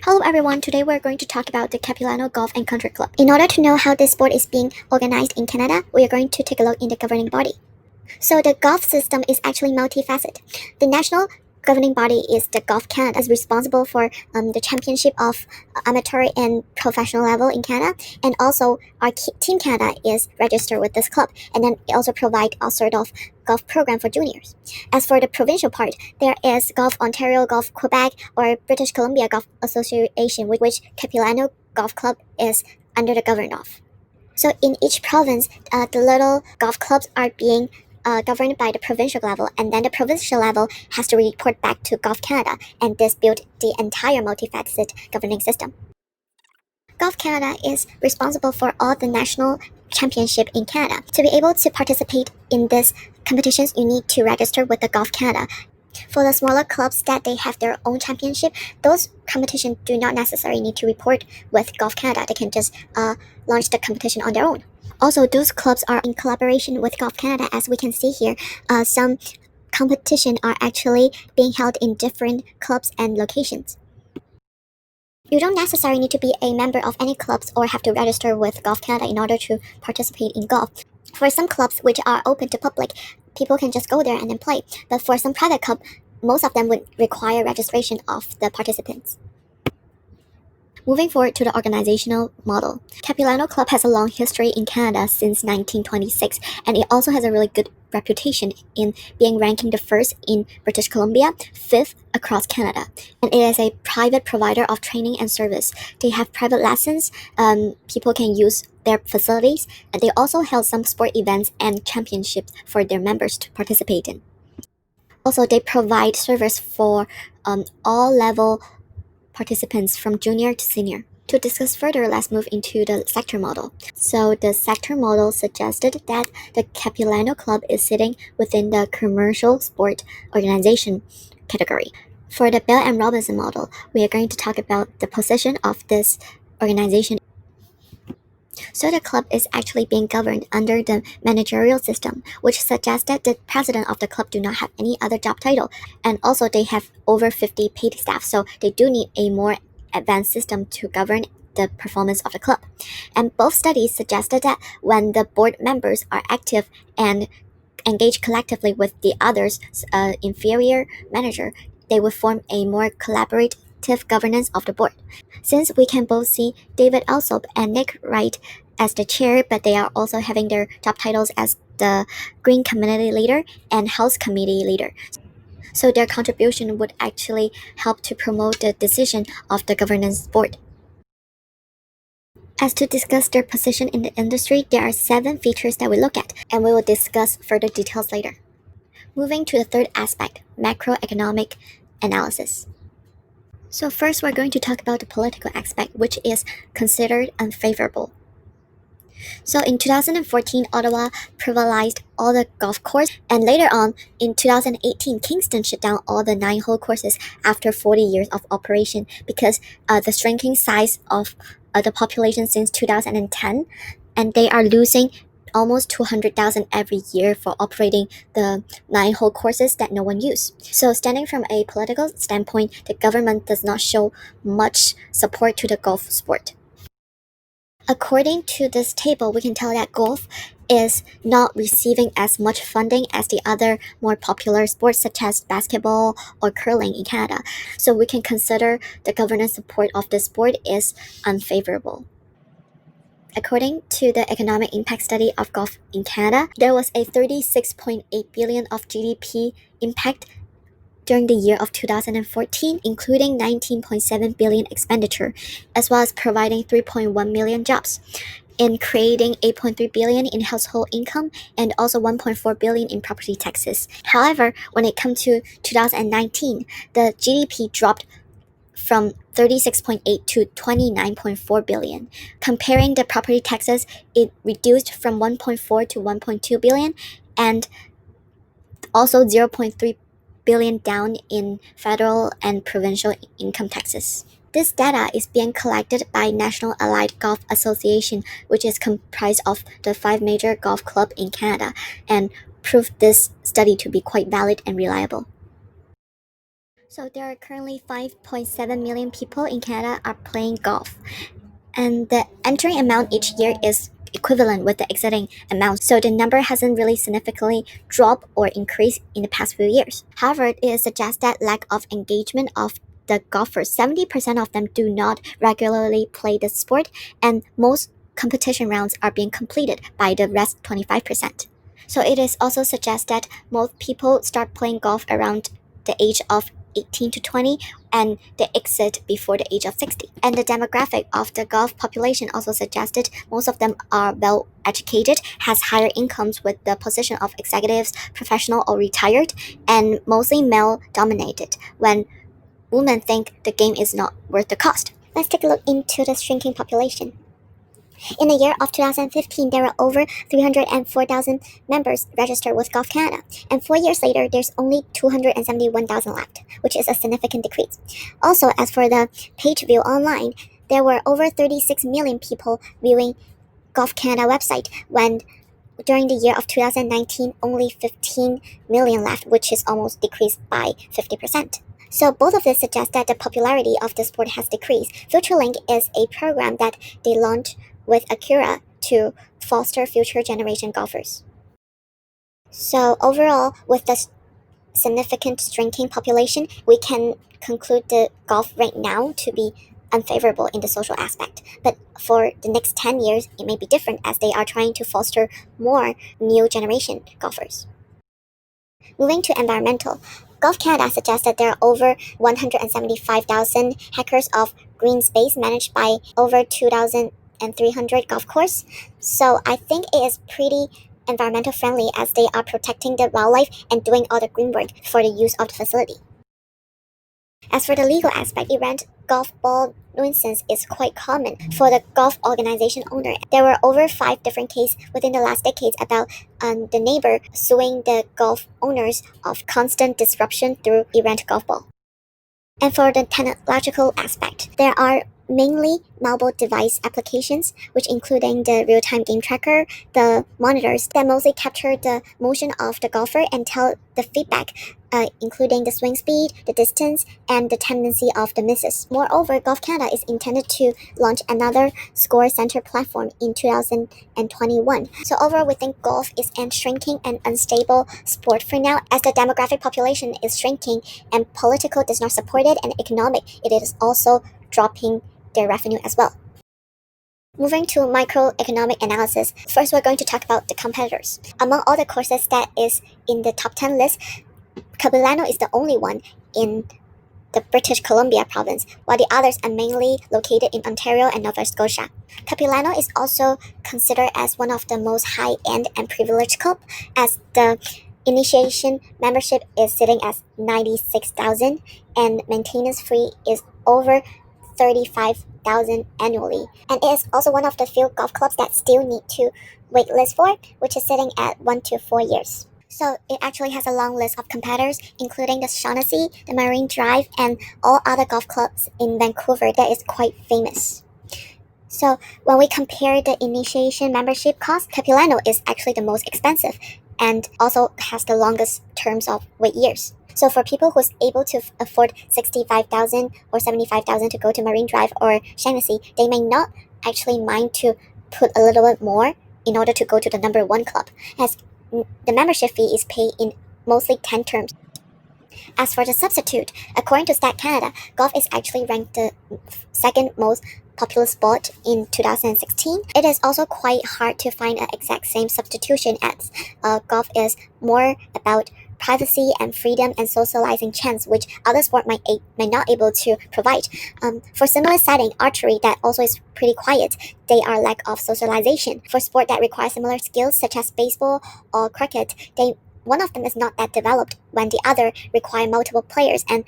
Hello everyone, today we're going to talk about the Capilano Golf and Country Club. In order to know how this sport is being organized in Canada, we are going to take a look in the governing body. So the golf system is actually multifaceted. The national governing body is the Golf Canada, is responsible for the championship of amateur and professional level in Canada, and also our Team Canada is registered with this club, and then it also provide a sort of golf program for juniors. As for the provincial part, there is Golf Ontario, Golf Quebec, or British Columbia Golf Association, which Capilano Golf Club is under the government of. So in each province, the little golf clubs are being governed by the provincial level, and then the provincial level has to report back to Golf Canada, and this built the entire multifaceted governing system. Golf Canada is responsible for all the national championship in Canada. To be able to participate in these competitions, you need to register with the Golf Canada. For the smaller clubs that they have their own championship, those competitions do not necessarily need to report with Golf Canada. They can just launch the competition on their own. Also, those clubs are in collaboration with Golf Canada. As we can see here, some competition are actually being held in different clubs and locations. You don't necessarily need to be a member of any clubs or have to register with Golf Canada in order to participate in golf. For some clubs which are open to public, people can just go there and then play. But for some private club, most of them would require registration of the participants. Moving forward to the organizational model, Capilano Club has a long history in Canada since 1926, and it also has a really good reputation in being ranking the first in British Columbia, fifth across Canada. And it is a private provider of training and service. They have private lessons, people can use their facilities, and they also held some sport events and championships for their members to participate in. Also, they provide service for all level participants from junior to senior. To discuss further, let's move into the sector model. So the sector model suggested that the Capilano Club is sitting within the commercial sport organization category. For the Bell and Robinson model, we are going to talk about the position of this organization. So the club is actually being governed under the managerial system, which suggests that the president of the club do not have any other job title, and also they have over 50 paid staff, so they do need a more advanced system to govern the performance of the club. And both studies suggested that when the board members are active and engage collectively with the others, inferior manager, they would form a more collaborative governance of the board. Since we can both see David Alsop and Nick Wright as the chair, but they are also having their job titles as the Green Community Leader and House Committee Leader. So their contribution would actually help to promote the decision of the governance board. As to discuss their position in the industry, there are 7 features that we look at, and we will discuss further details later. Moving to the third aspect, macroeconomic analysis. So first, we're going to talk about the political aspect, which is considered unfavorable. So in 2014, Ottawa privatized all the golf courses, and later on, in 2018, Kingston shut down all the 9-hole courses after 40 years of operation because the shrinking size of the population since 2010, and they are losing almost 200,000 every year for operating the 9-hole courses that no one use. So standing from a political standpoint, the government does not show much support to the golf sport. According to this table, we can tell that golf is not receiving as much funding as the other more popular sports such as basketball or curling in Canada. So we can consider the governance support of the sport is unfavorable. According to the economic impact study of golf in Canada, there was a 36.8 billion of GDP impact during the year of 2014, including 19.7 billion expenditure, as well as providing 3.1 million jobs, in creating 8.3 billion in household income and also 1.4 billion in property taxes. However, when it comes to 2019, the GDP dropped from 36.8 to 29.4 billion. Comparing the property taxes, it reduced from 1.4 to 1.2 billion, and also 0.3 billion down in federal and provincial income taxes. This data is being collected by National Allied Golf Association, which is comprised of the 5 major golf clubs in Canada, and proved this study to be quite valid and reliable. So there are currently 5.7 million people in Canada are playing golf, and the entering amount each year is equivalent with the exiting amount. So the number hasn't really significantly dropped or increased in the past few years. However, it suggests that lack of engagement of the golfers. 70% of them do not regularly play the sport, and most competition rounds are being completed by the rest 25%. So it is also suggests that most people start playing golf around the age of 18 to 20 and they exit before the age of 60. And the demographic of the golf population also suggested most of them are well educated, has higher incomes with the position of executives, professional or retired, and mostly male dominated when women think the game is not worth the cost. Let's take a look into the shrinking population. In the year of 2015, there were over 304,000 members registered with Golf Canada, and 4 years later, there's only 271,000 left, which is a significant decrease. Also, as for the page view online, there were over 36 million people viewing Golf Canada website when during the year of 2019, only 15 million left, which is almost decreased by 50%. So both of this suggest that the popularity of the sport has decreased. FutureLink is a program that they launched with Acura to foster future generation golfers. So overall, with the significant shrinking population, we can conclude the golf right now to be unfavorable in the social aspect. But for the next 10 years, it may be different as they are trying to foster more new generation golfers. Moving to environmental, Golf Canada suggests that there are over 175,000 hectares of green space managed by over 2,300 golf courses. So I think it is pretty environmental friendly as they are protecting the wildlife and doing all the green work for the use of the facility. As for the legal aspect, errant golf ball nuisance is quite common for the golf organization owner. There were over 5 different cases within the last decades about the neighbor suing the golf owners of constant disruption through errant golf ball. And for the technological aspect, there are mainly mobile device applications, which including the real-time game tracker, the monitors that mostly capture the motion of the golfer and tell the feedback, including the swing speed, the distance, and the tendency of the misses. Moreover, Golf Canada is intended to launch another score center platform in 2021. So overall, we think golf is a shrinking and unstable sport for now, as the demographic population is shrinking and political does not support it, and economic, it is also dropping their revenue as well. Moving to microeconomic analysis, first we're going to talk about the competitors. Among all the courses that is in the top 10 list, Capilano is the only one in the British Columbia province, while the others are mainly located in Ontario and Nova Scotia. Capilano is also considered as one of the most high-end and privileged club, as the initiation membership is sitting at 96,000 and maintenance fee is over 35,000 annually. And it is also one of the few golf clubs that still need to waitlist for, which is sitting at 1 to 4 years. So it actually has a long list of competitors, including the Shaughnessy, the Marine Drive, and all other golf clubs in Vancouver that is quite famous. So when we compare the initiation membership cost, Capilano is actually the most expensive and also has the longest terms of wait years. So for people who's able to afford 65,000 or 75,000 to go to Marine Drive or Shaughnessy, they may not actually mind to put a little bit more in order to go to the number one club, as the membership fee is paid in mostly 10 terms. As for the substitute, according to Stat Canada, golf is actually ranked the second most popular sport in 2016. It is also quite hard to find an exact same substitution, as golf is more about privacy and freedom and socializing chance, which other sport might not able to provide. For similar setting, archery that also is pretty quiet, they are lack of socialization. For sport that require similar skills such as baseball or cricket, one of them is not that developed when the other require multiple players and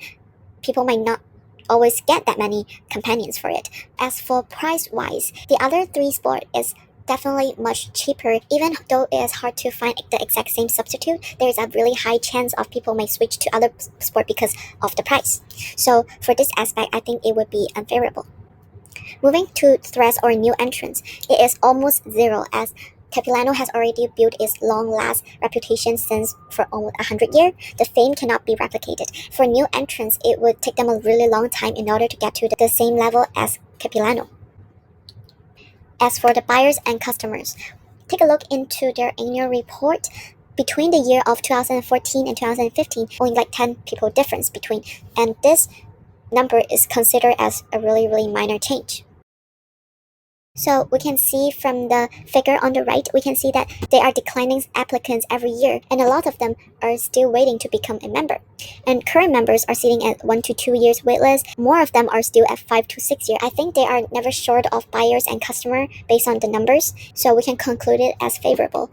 people might not always get that many companions for it. As for price-wise, the other three sport is definitely much cheaper. Even though it is hard to find the exact same substitute, there is a really high chance of people may switch to other sport because of the price. So for this aspect, I think it would be unfavorable. Moving to threats or new entrants, it is almost zero, as Capilano has already built its long-last reputation since for almost 100 years. The fame cannot be replicated. For new entrants, it would take them a really long time in order to get to the same level as Capilano. As for the buyers and customers, take a look into their annual report. Between the year of 2014 and 2015, only like 10 people difference between, and this number is considered as a really, really minor change. So we can see from the figure on the right, we can see that there are declining applicants every year, and a lot of them are still waiting to become a member. And current members are sitting at 1 to 2 years waitlist. More of them are still at 5 to 6 years. I think they are never short of buyers and customer based on the numbers, so we can conclude it as favorable.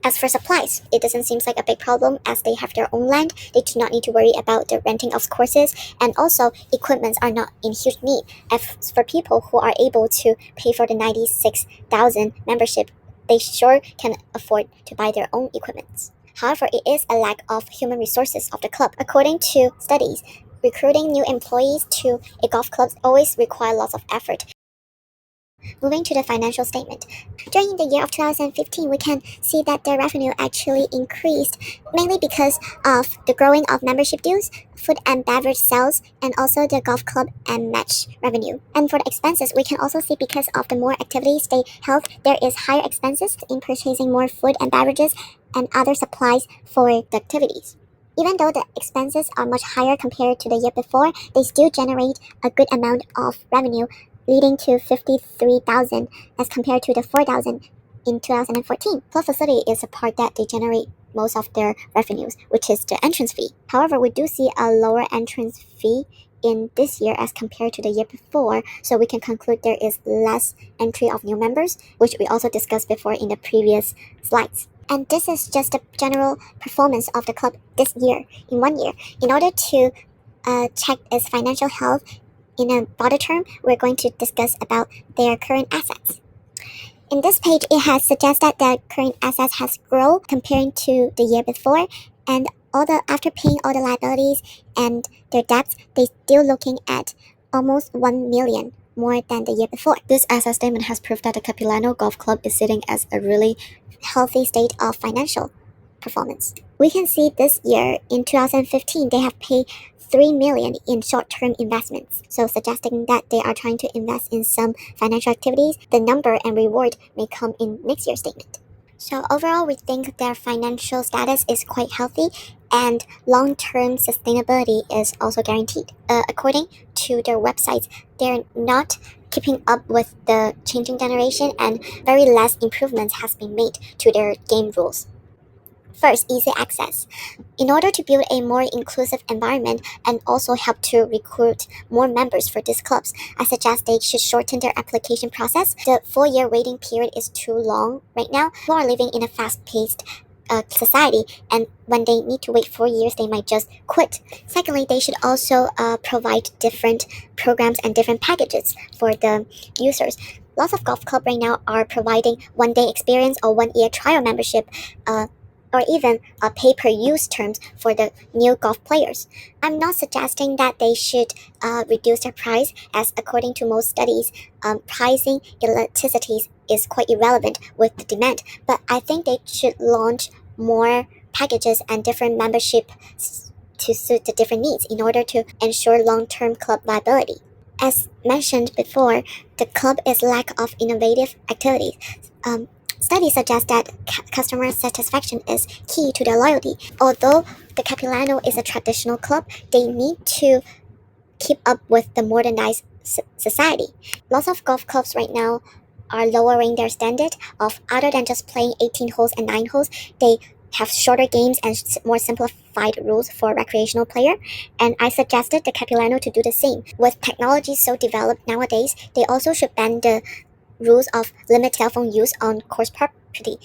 As for supplies, it doesn't seem like a big problem as they have their own land. They do not need to worry about the renting of courses, and also equipments are not in huge need. As for people who are able to pay for the 96,000 membership, they sure can afford to buy their own equipments. However, it is a lack of human resources of the club. According to studies, recruiting new employees to a golf club always requires lots of effort. Moving to the financial statement. During the year of 2015, we can see that their revenue actually increased, mainly because of the growing of membership dues, food and beverage sales, and also the golf club and match revenue. And for the expenses, we can also see because of the more activities they held, there is higher expenses in purchasing more food and beverages and other supplies for the activities. Even though the expenses are much higher compared to the year before, they still generate a good amount of revenue, leading to 53,000 as compared to the 4,000 in 2014. Club facility is a part that they generate most of their revenues, which is the entrance fee. However, we do see a lower entrance fee in this year as compared to the year before, so we can conclude there is less entry of new members, which we also discussed before in the previous slides. And this is just the general performance of the club this year, in 1 year. In order to check its financial health, in a broader term, we're going to discuss about their current assets. In this page, it has suggested that current assets has grown comparing to the year before, and after paying all the liabilities and their debts, they're still looking at almost 1 million more than the year before. This asset statement has proved that the Capilano Golf Club is sitting as a really healthy state of financial performance. We can see this year in 2015 they have paid 3 million in short-term investments, so suggesting that they are trying to invest in some financial activities. The number and reward may come in next year's statement. So overall, we think their financial status is quite healthy and long-term sustainability is also guaranteed. According to their websites, they're not keeping up with the changing generation and very less improvements has been made to their game rules. First, easy access. In order to build a more inclusive environment and also help to recruit more members for these clubs, I suggest they should shorten their application process. The 4-year waiting period is too long right now. People are living in a fast-paced society, and when they need to wait 4 years, they might just quit. Secondly, they should also provide different programs and different packages for the users. Lots of golf clubs right now are providing 1-day experience or 1-year trial membership, or even pay-per-use terms for the new golf players. I'm not suggesting that they should reduce their price, as according to most studies, pricing elasticity is quite irrelevant with the demand, but I think they should launch more packages and different membership to suit the different needs in order to ensure long-term club viability. As mentioned before, the club is lack of innovative activities. Studies suggest that customer satisfaction is key to their loyalty. Although the Capilano is a traditional club, they need to keep up with the modernized society. Lots of golf clubs right now are lowering their standard of other than just playing 18 holes and 9 holes. They have shorter games and more simplified rules for recreational player, and I suggested the Capilano to do the same. With technology so developed nowadays, they also should ban the rules of limited cell phone use on course property.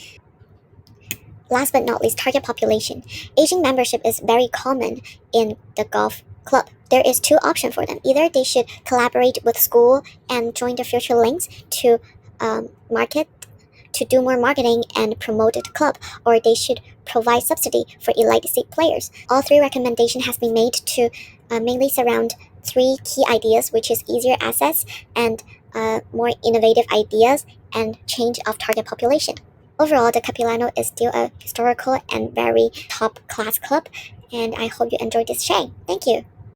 Last but not least, target population. Aging membership is very common in the golf club. There is 2 options for them. Either they should collaborate with school and join the future links to do more marketing and promote the club, or they should provide subsidy for elite seat players. All 3 recommendations has been made to mainly surround 3 key ideas, which is easier access and more innovative ideas and change of target population. Overall, the Capilano is still a historical and very top class club, and I hope you enjoyed this share. Thank you.